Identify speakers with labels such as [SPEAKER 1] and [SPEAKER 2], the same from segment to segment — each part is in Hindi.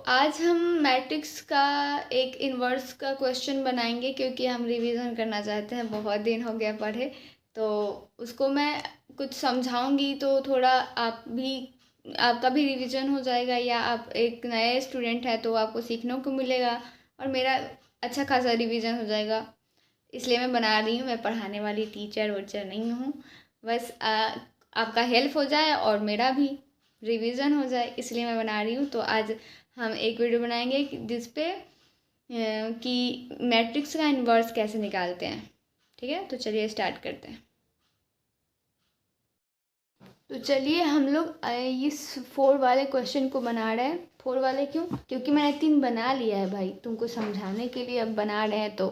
[SPEAKER 1] आज हम मैट्रिक्स का एक इन्वर्स का क्वेश्चन बनाएंगे, क्योंकि हम रिवीजन करना चाहते हैं। बहुत दिन हो गया पढ़े, तो उसको मैं कुछ समझाऊंगी तो थोड़ा आपका भी रिवीजन हो जाएगा, या आप एक नए स्टूडेंट हैं तो आपको सीखने को मिलेगा और मेरा अच्छा खासा रिवीजन हो जाएगा। इसलिए मैं बना रही हूँ। मैं पढ़ाने वाली टीचर वोचर नहीं हूँ, बस आपका हेल्प हो जाए और मेरा भी रिवीजन हो जाए, इसलिए मैं बना रही हूँ। तो आज हम एक वीडियो बनाएंगे जिस पे कि मैट्रिक्स का इन्वर्स कैसे निकालते हैं। ठीक है, तो चलिए स्टार्ट करते हैं। तो चलिए हम लोग इस 4 वाले क्वेश्चन को बना रहे हैं। 4 वाले क्यों? क्योंकि मैंने 3 बना लिया है भाई, तुमको समझाने के लिए अब बना रहे हैं। तो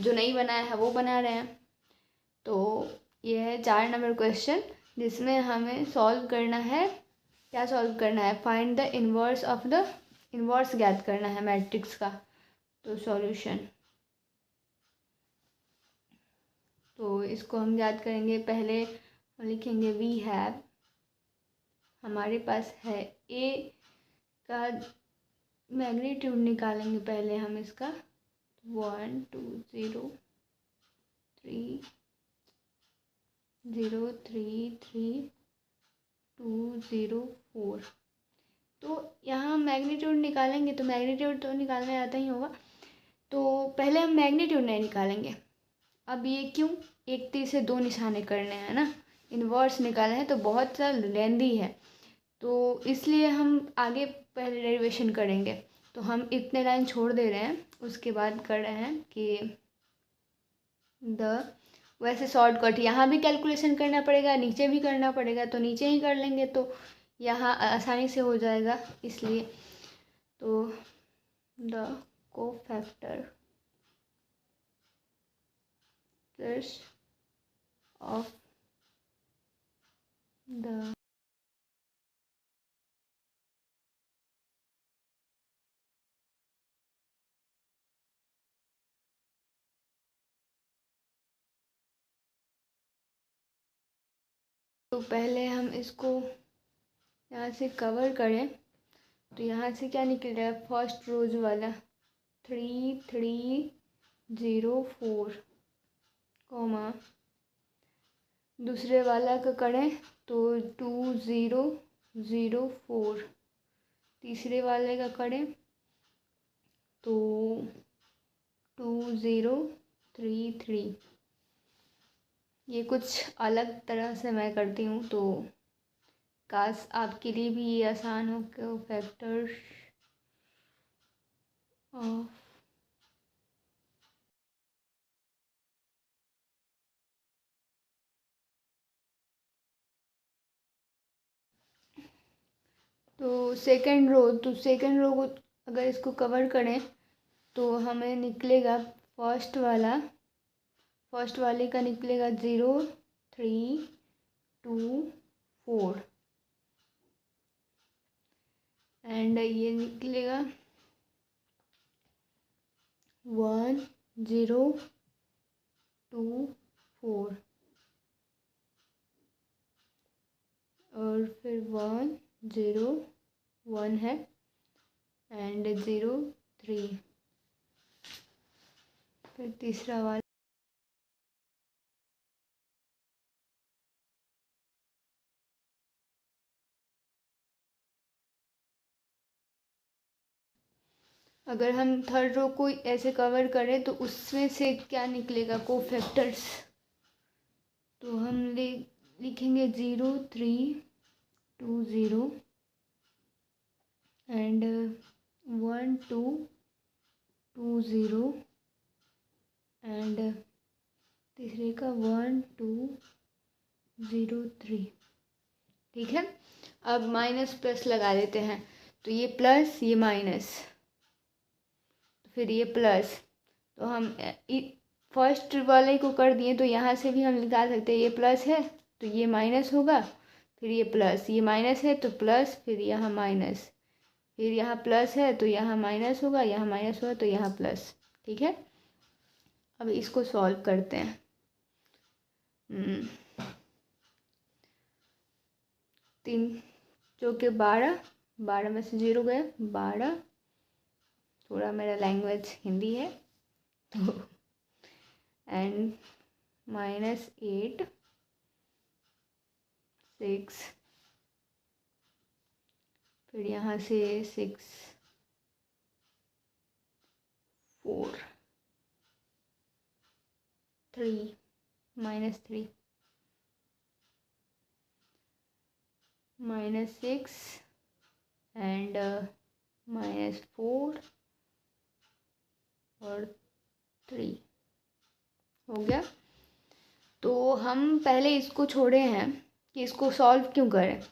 [SPEAKER 1] जो नहीं बनाया है वो बना रहे हैं। तो ये है 4 नंबर क्वेश्चन, जिसमें हमें सॉल्व करना है। क्या सॉल्व करना है? Find the inverse of the inverse ज्ञात करना है मैट्रिक्स का। तो सॉल्यूशन, तो इसको हम याद करेंगे। पहले हम लिखेंगे वी हैव, हमारे पास है ए का मैग्नीट्यूड निकालेंगे पहले हम इसका। 1 2 0 3 0 3 3 2 0 4। तो यहाँ मैग्नीट्यूड निकालेंगे, तो मैग्नीट्यूड तो निकालने आता ही होगा। तो पहले हम मैग्नीट्यूड नहीं निकालेंगे। अब ये क्यों? एक तीर से 2 निशाने करने हैं ना, इन्वर्स निकालना है तो बहुत सा लेंदी है, तो इसलिए हम आगे पहले डेरिवेशन करेंगे। तो हम इतने लाइन छोड़ दे रहे हैं, उसके बाद कर रहे हैं कि वैसे शॉर्टकट यहाँ भी कैलकुलेशन करना पड़ेगा, नीचे भी करना पड़ेगा, तो नीचे ही कर लेंगे तो यहाँ आसानी से हो जाएगा। इसलिए तो द कोफैक्टर्स ऑफ द तो पहले हम इसको यहाँ से कवर करें। तो यहाँ से क्या निकल रहा है? फर्स्ट रोज वाला 3 3 0 4, कॉमा दूसरे वाला का करें तो 2 0 0 4, तीसरे वाले का करें तो 2 0 3 3। ये कुछ अलग तरह से मैं करती हूँ, तो काश आपके लिए भी ये आसान हो कि फैक्टर्स ऑफ तो सेकंड रो को अगर इसको कवर करें तो हमें निकलेगा फर्स्ट वाले का निकलेगा 0 3 2 4, एंड ये निकलेगा 1 0 2 4, और फिर 1 0 1 है एंड 0 3, फिर तीसरा वाला अगर हम थर्ड रो को ऐसे कवर करें तो उसमें से क्या निकलेगा? कोफैक्टर्स। तो हम लिखेंगे 0 3 2 0 एंड 1 2 2 0 एंड तीसरे का 1 2 0 3। ठीक है, अब माइनस प्लस लगा देते हैं। तो ये प्लस, ये माइनस, फिर ये प्लस। तो हम फर्स्ट वाले को कर दिए, तो यहाँ से भी हम निकाल सकते हैं। ये प्लस है तो ये माइनस होगा, फिर ये प्लस, ये माइनस है तो प्लस, फिर यहाँ माइनस, फिर यहाँ प्लस है तो यहाँ माइनस होगा, यहाँ माइनस होगा तो यहाँ प्लस। ठीक है, अब इसको सॉल्व करते हैं। 3 चौके 12, 12 में से 0 गए, 12 थोड़ा मेरा लैंग्वेज हिंदी है तो एंड -8 6, फिर यहाँ से 6 4 3 -3 -6 एंड -4 और 3 हो गया। तो हम पहले इसको छोड़े हैं कि इसको सॉल्व क्यों करें,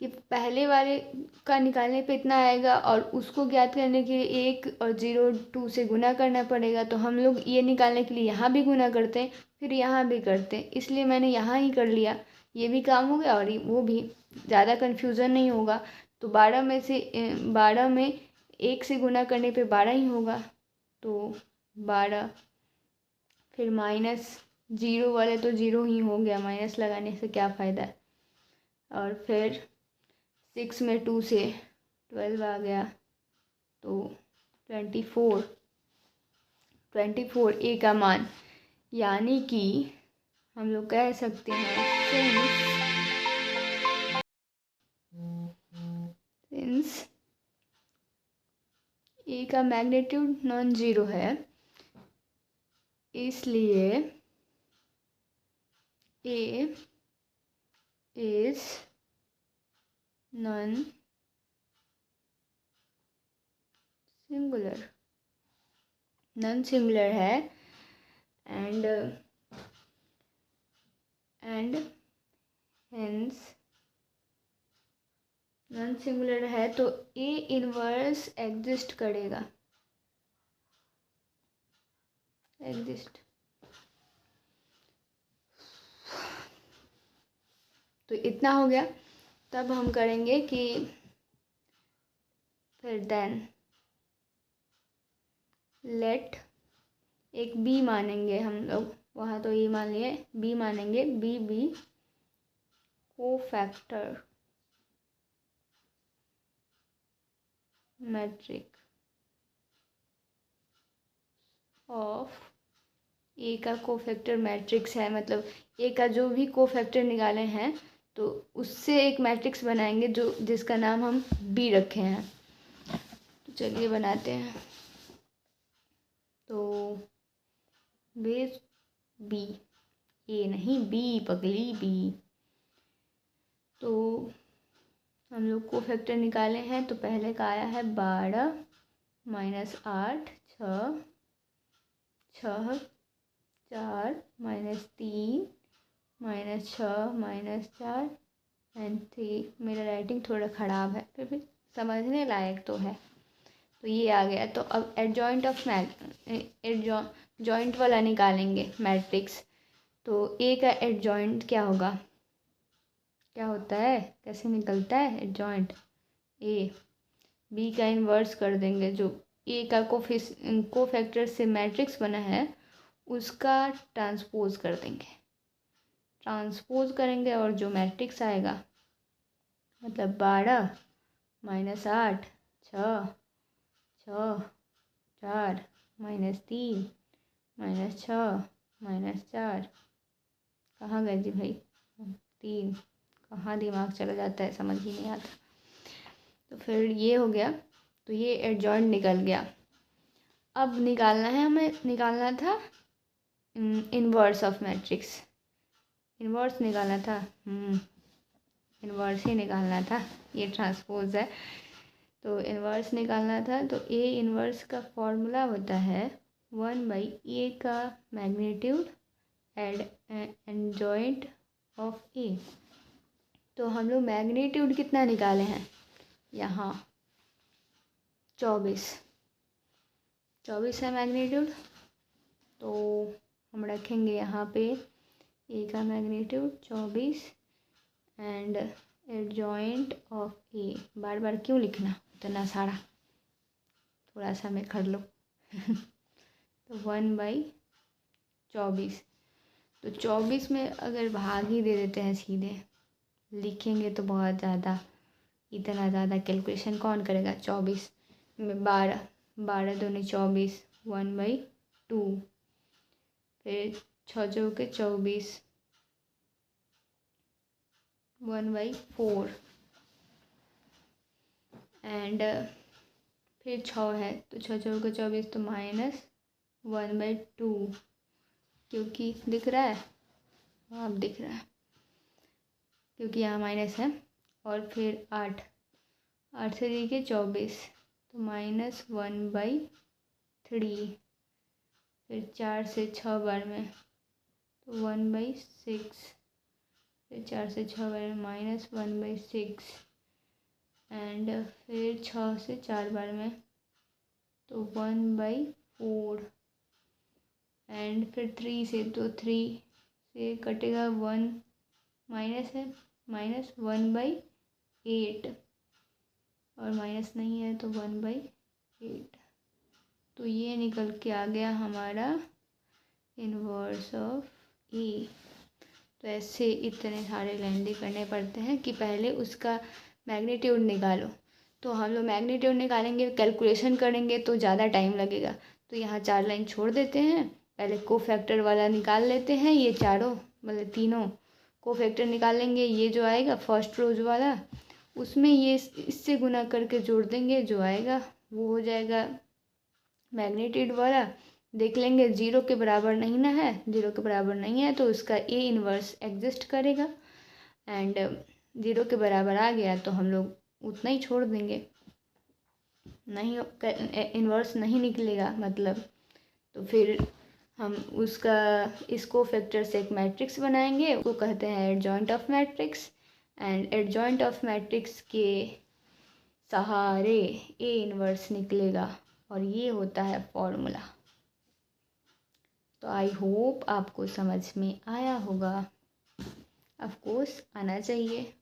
[SPEAKER 1] कि पहले वाले का निकालने पे इतना आएगा और उसको ज्ञात करने के लिए 1 और 0 2 से गुना करना पड़ेगा। तो हम लोग ये निकालने के लिए यहाँ भी गुना करते हैं, फिर यहाँ भी करते हैं, इसलिए मैंने यहाँ ही कर लिया। ये भी काम हो गया और वो भी, ज़्यादा कन्फ्यूज़न नहीं होगा। तो 12 में 1 से गुना करने पे 12 ही होगा, तो 12, फिर -0 वाले तो 0 ही हो गया, माइनस लगाने से क्या फ़ायदा है। और फिर 6 में 2 से 12 आ गया, तो 24 ए का मान, यानी कि हम लोग कह सकते हैं सिंस ए का मैग्नीट्यूड नॉन ज़ीरो है, इसलिए ए इज नॉन सिंगुलर है एंड हेंस नॉन सिंगुलर है, तो ए इनवर्स एग्जिस्ट करेगा, तो इतना हो गया। तब हम करेंगे कि फिर देन लेट एक बी मानेंगे हम लोग, वहाँ तो ये मान लिए, बी मानेंगे, बी कोफैक्टर मैट्रिक ऑफ ए का कोफैक्टर मैट्रिक्स है, मतलब ए का जो भी कोफैक्टर निकाले हैं तो उससे एक मैट्रिक्स बनाएंगे जो जिसका नाम हम बी रखे हैं। तो चलिए बनाते हैं। तो बेस बी, ए नहीं बी पगली, बी। तो हम लोग कोफैक्टर निकाले हैं, तो पहले का आया है 12 -8 6 4 -3 -6 -4 एंड 3। मेरा राइटिंग थोड़ा ख़राब है, फिर भी समझने लायक तो है। तो ये आ गया। तो अब जॉइंट वाला निकालेंगे मैट्रिक्स। तो ए का एडजॉइंट क्या होगा, क्या होता है, कैसे निकलता है एडजॉइंट, ए। बी का इन्वर्स कर देंगे, जो ए का कोफैक्टर से मैट्रिक्स बना है उसका ट्रांसपोज कर देंगे, ट्रांसपोज करेंगे और जो मैट्रिक्स आएगा, मतलब 12 -8 6 4 -3 -6 -4, कहाँ गए जी भाई 3, कहाँ दिमाग चला जाता है, समझ ही नहीं आता। तो फिर ये हो गया, तो ये एडजॉइंट निकल गया। अब निकालना था इन्वर्स ऑफ मैट्रिक्स, इन्वर्स निकालना था, इन्वर्स ही निकालना था, ये ट्रांसपोज है तो इन्वर्स निकालना था। तो ए इन्वर्स का फॉर्मूला होता है 1/a का मैग्नीट्यूड एडजॉइंट ऑफ ए। तो हम लोग मैग्नीट्यूड कितना निकाले हैं, यहाँ 24 है मैग्नीट्यूड। तो हम रखेंगे यहाँ पे ए का मैग्नीट्यूड 24 एंड एडजॉइंट ऑफ ए। बार बार क्यों लिखना इतना सारा, थोड़ा सा में कर लो। तो 1/24, तो 24 में अगर भाग ही दे देते हैं, सीधे लिखेंगे तो बहुत ज़्यादा, इतना ज़्यादा कैलकुलेशन कौन करेगा। 24 में 12 12 दूनी 24, 1/2। फिर 6 चौके 24, 1/4। एंड फिर 6 है तो 6 चौके 24 तो -1/2, क्योंकि दिख रहा है, हाँ अब दिख रहा है, क्योंकि यहाँ माइनस है। और फिर 8 से देखिए 24 तो -1/3। फिर 4 से 6 बार में तो 1/6। फिर 4 से 6 बार में -1/6। एंड फिर 6 से 4 बार में तो 1/4। एंड फिर 3 से तो 3 से कटेगा 1, माइनस है, -1/8। और माइनस नहीं है तो 1/8। तो ये निकल के आ गया हमारा इन्वर्स ऑफ ए। तो ऐसे इतने सारे लेंदी करने पड़ते हैं कि पहले उसका मैग्नीट्यूड निकालो। तो हम लोग मैग्नीट्यूड निकालेंगे, कैलकुलेशन करेंगे तो ज़्यादा टाइम लगेगा। तो यहाँ 4 लाइन छोड़ देते हैं, पहले कोफैक्टर वाला निकाल लेते हैं। ये चारों मतलब तीनों कोफैक्टर निकाल लेंगे। ये जो आएगा फर्स्ट रोज वाला, उसमें ये इससे गुना करके जोड़ देंगे, जो आएगा वो हो जाएगा मैग्नीट्यूड वाला। देख लेंगे 0 के बराबर नहीं ना है, 0 के बराबर नहीं है तो उसका ए इन्वर्स एग्जिस्ट करेगा। एंड 0 के बराबर आ गया तो हम लोग उतना ही छोड़ देंगे, नहीं इन्वर्स नहीं निकलेगा मतलब। तो फिर हम उसका इसको फैक्टर से एक मैट्रिक्स बनाएंगे, उसको कहते हैं adjoint of matrix. And adjoint of matrix के सहारे ए इन्वर्स निकलेगा और ये होता है फॉर्मूला। तो आई होप आपको समझ में आया होगा। ऑफ कोर्स आना चाहिए।